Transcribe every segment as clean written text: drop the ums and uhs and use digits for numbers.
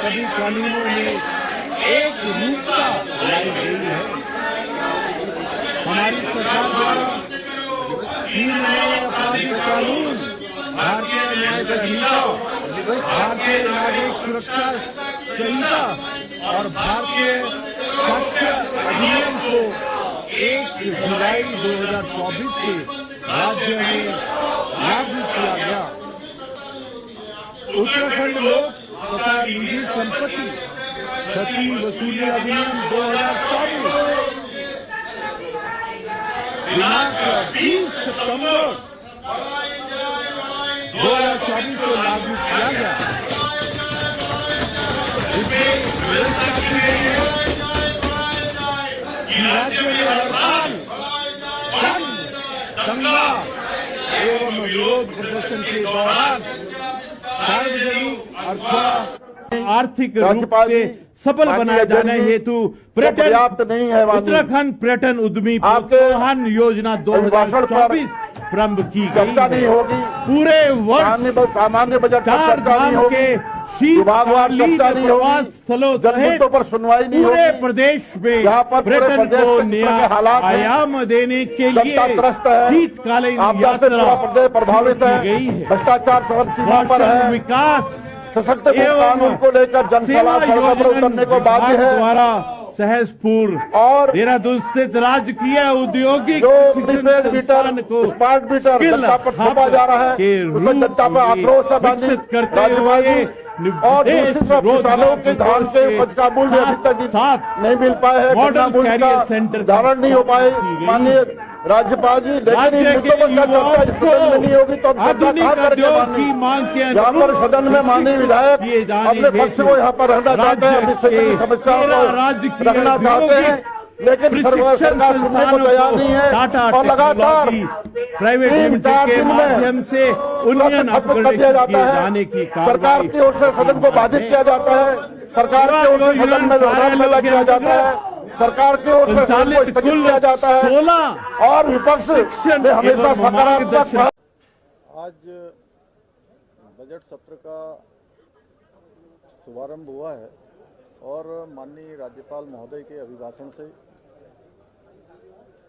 सभी कानूनों में एक रूपता लाई गई है। हमारी सरकार द्वारा 3 नए आपराधिक कानून, भारतीय न्याय संहिता, भारतीय नागरिक सुरक्षा संहिता और भारतीय साक्ष्य अधिनियम को 1 जुलाई 2024 से राज्य में लागू किया गया। उत्तराखंड लोक तथा निजी संपत्ति क्षति वसूली अधिनियम 2024 दिनांक 20 सितंबर 2024 को लागू किया गया। इसमें व्यवस्था की गई है कि राज्य में हड़ताल, दंगा एवं विरोध प्रदर्शन के दौरान सार्वजनिक अथवा आर्थिक रूप से सफल बनाए जाने हेतु पर्याप्त नहीं है। उत्तराखंड पर्यटन उद्यमी प्रोत्साहन योजना 2024 प्रारंभ की गई नहीं होगी। पूरे वर्ष सामान्य बजट चार धाम के शीतकालीन प्रवास स्थलों पर सुनवाई नहीं होगी। पूरे प्रदेश में पर्यटन को नया आयाम देने के लिए शीतकालीन यात्रा प्रभावित है, भ्रष्टाचार चरम सीमा पर है, विकास सशक्त कानून को लेकर जनसभा पर उतरने को बाध्य है। द्वारा सहसपुर और देहरादून स्थित राजकीय औद्योगिक मीटर को स्मार्ट मीटर जनता पर थोपा जा रहा है, उसमें जनता पर आक्रोश है करते हुए और दूसरी तरफ किसानों के धान के उपज का मूल्य अभी तक नहीं मिल पाया है, गन्ना मूल्य का धारण नहीं हो पाए। माननीय राज्यपाल जी, लेकिन इन मुद्दों पर चर्चा सदन में नहीं होगी तो यहाँ पर सदन में माननीय विधायक अपने पक्ष को यहाँ पर रखना चाहते हैं, अपनी समस्याओं को रखना चाहते हैं, लेकिन सरकार सुनने को तैयार नहीं है और लगातार प्राइवेट लिमिटेड के माध्यम से उन्नयन कर दिया जाता है। सरकार की ओर से सदन को बाधित किया जाता है, सरकार की ओर से सदन में व्यवधान में किया जाता है, सरकार की ओर से सदन को स्थगित किया जाता है 16 और विपक्ष ने हमेशा सकारात्मक। आज बजट सत्र का शुभारंभ हुआ है और माननीय राज्यपाल महोदय के अभिभाषण से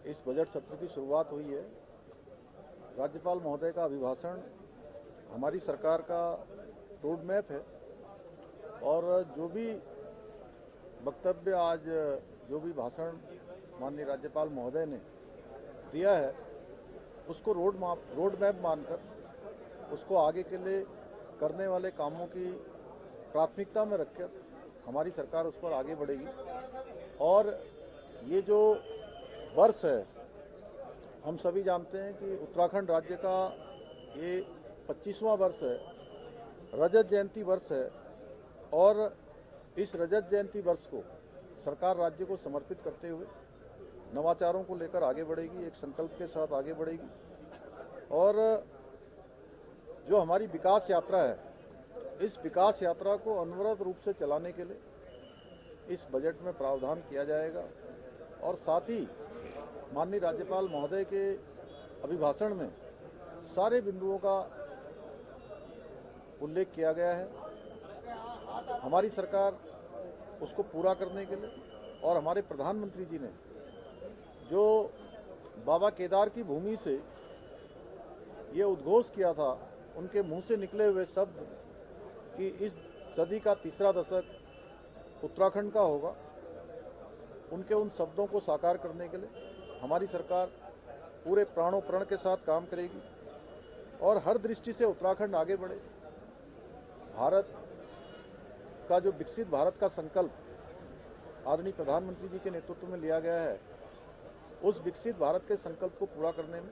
इस बजट सत्र की शुरुआत हुई है। राज्यपाल महोदय का अभिभाषण हमारी सरकार का रोड मैप है और जो भी वक्तव्य आज जो भी भाषण माननीय राज्यपाल महोदय ने दिया है उसको रोड मैप मानकर उसको आगे के लिए करने वाले कामों की प्राथमिकता में रखकर हमारी सरकार उस पर आगे बढ़ेगी। और ये जो वर्ष है, हम सभी जानते हैं कि उत्तराखंड राज्य का ये 25वां वर्ष है, रजत जयंती वर्ष है और इस रजत जयंती वर्ष को सरकार राज्य को समर्पित करते हुए नवाचारों को लेकर आगे बढ़ेगी, एक संकल्प के साथ आगे बढ़ेगी। और जो हमारी विकास यात्रा है, इस विकास यात्रा को अनवरत रूप से चलाने के लिए इस बजट में प्रावधान किया जाएगा। और साथ ही माननीय राज्यपाल महोदय के अभिभाषण में सारे बिंदुओं का उल्लेख किया गया है। हमारी सरकार उसको पूरा करने के लिए और हमारे प्रधानमंत्री जी ने जो बाबा केदार की भूमि से ये उद्घोष किया था, उनके मुंह से निकले हुए शब्द कि इस सदी का तीसरा दशक उत्तराखंड का होगा, उनके उन शब्दों को साकार करने के लिए हमारी सरकार पूरे प्राणों प्रण के साथ काम करेगी और हर दृष्टि से उत्तराखंड आगे बढ़े। भारत का जो विकसित भारत का संकल्प आदरणीय प्रधानमंत्री जी के नेतृत्व में लिया गया है, उस विकसित भारत के संकल्प को पूरा करने में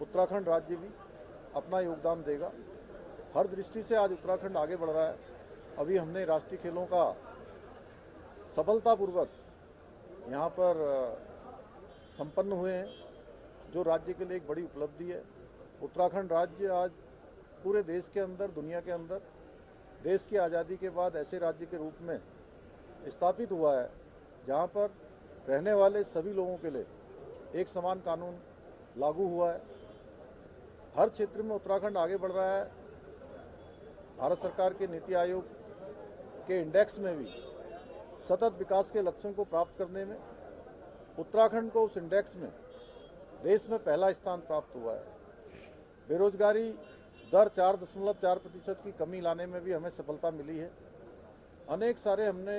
उत्तराखंड राज्य भी अपना योगदान देगा। हर दृष्टि से आज उत्तराखंड आगे बढ़ रहा है। अभी हमने राष्ट्रीय खेलों का सफलतापूर्वक यहाँ पर संपन्न हुए हैं, जो राज्य के लिए एक बड़ी उपलब्धि है। उत्तराखंड राज्य आज पूरे देश के अंदर, दुनिया के अंदर, देश की आज़ादी के बाद ऐसे राज्य के रूप में स्थापित हुआ है जहाँ पर रहने वाले सभी लोगों के लिए एक समान कानून लागू हुआ है। हर क्षेत्र में उत्तराखंड आगे बढ़ रहा है। भारत सरकार के नीति आयोग के इंडेक्स में भी सतत विकास के लक्ष्यों को प्राप्त करने में उत्तराखंड को उस इंडेक्स में देश में पहला स्थान प्राप्त हुआ है। बेरोजगारी दर 4.4% की कमी लाने में भी हमें सफलता मिली है। अनेक सारे हमने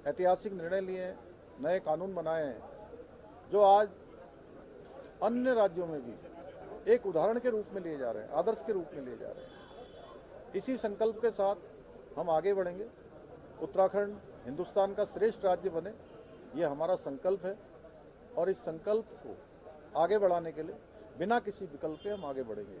ऐतिहासिक निर्णय लिए हैं, नए कानून बनाए हैं, जो आज अन्य राज्यों में भी एक उदाहरण के रूप में लिए जा रहे हैं, आदर्श के रूप में लिए जा रहे हैं। इसी संकल्प के साथ हम आगे बढ़ेंगे। उत्तराखंड हिंदुस्तान का श्रेष्ठ राज्य बने, ये हमारा संकल्प है और इस संकल्प को आगे बढ़ाने के लिए बिना किसी विकल्प के हम आगे बढ़ेंगे।